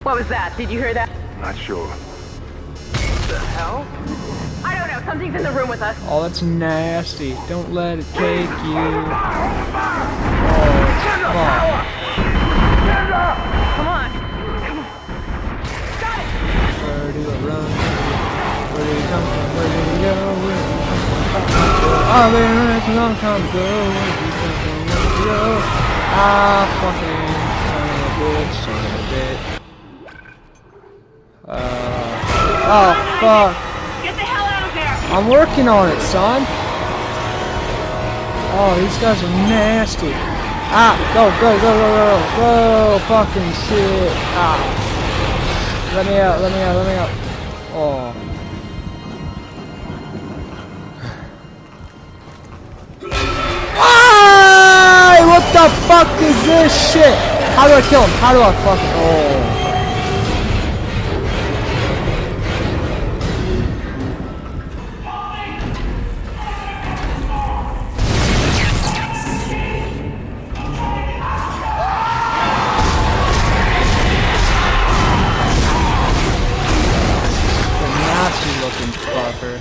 What was that? Did you hear that? Not sure. What the hell? I don't know. Something's in the room with us. Oh, that's nasty. Don't let it take you. Oh, fuck. Come on. Come on. Got it. Where do I run? Where do you come from? Where do you go? Where do you come from? I've been running a long time ago. Where do you come from? Where do you go? Ah, fucking son of a bitch, son of a bitch. Oh, fuck. Get the hell out of there. I'm working on it, son. Oh, these guys are nasty. Ah, go, go, go, go, go, go, fucking shit. Ah. Let me out, let me out, let me out. Oh. Ah! What the fuck is this shit? How do I kill him? How do I fucking... Oh. Looking fucker.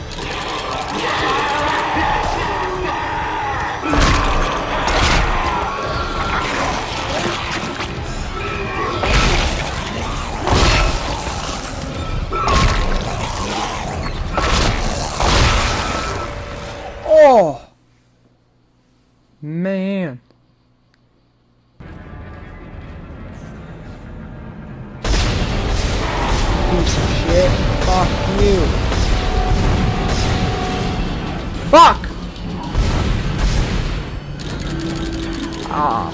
Oh man. Piece of shit. Fuck you. Fuck! Ah.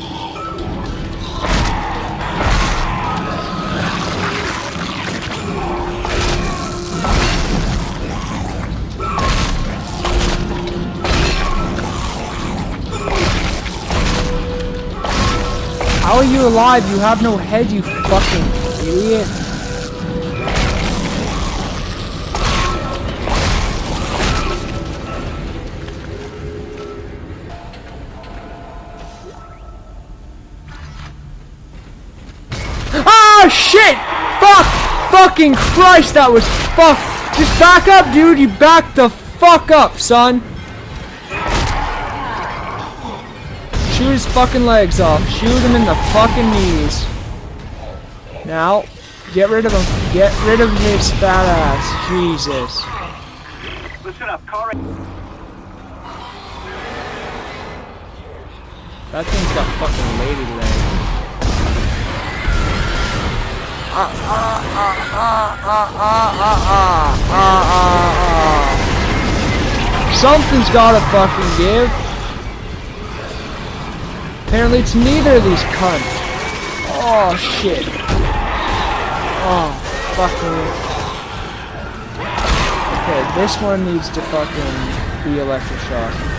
How are you alive? You have no head, you fucking idiot. Oh shit! Fuck! Fucking Christ, that was fuck! Just back up, dude! You back the fuck up, son! Shoot his fucking legs off. Shoot him in the fucking knees. Now, get rid of him. Get rid of his fat ass. Jesus. Listen up, car. That thing's got fucking lady legs. Something's gotta fucking give. Apparently it's neither of these cunts. Oh shit. Oh fucking. Okay, this one needs to fucking be electroshocked.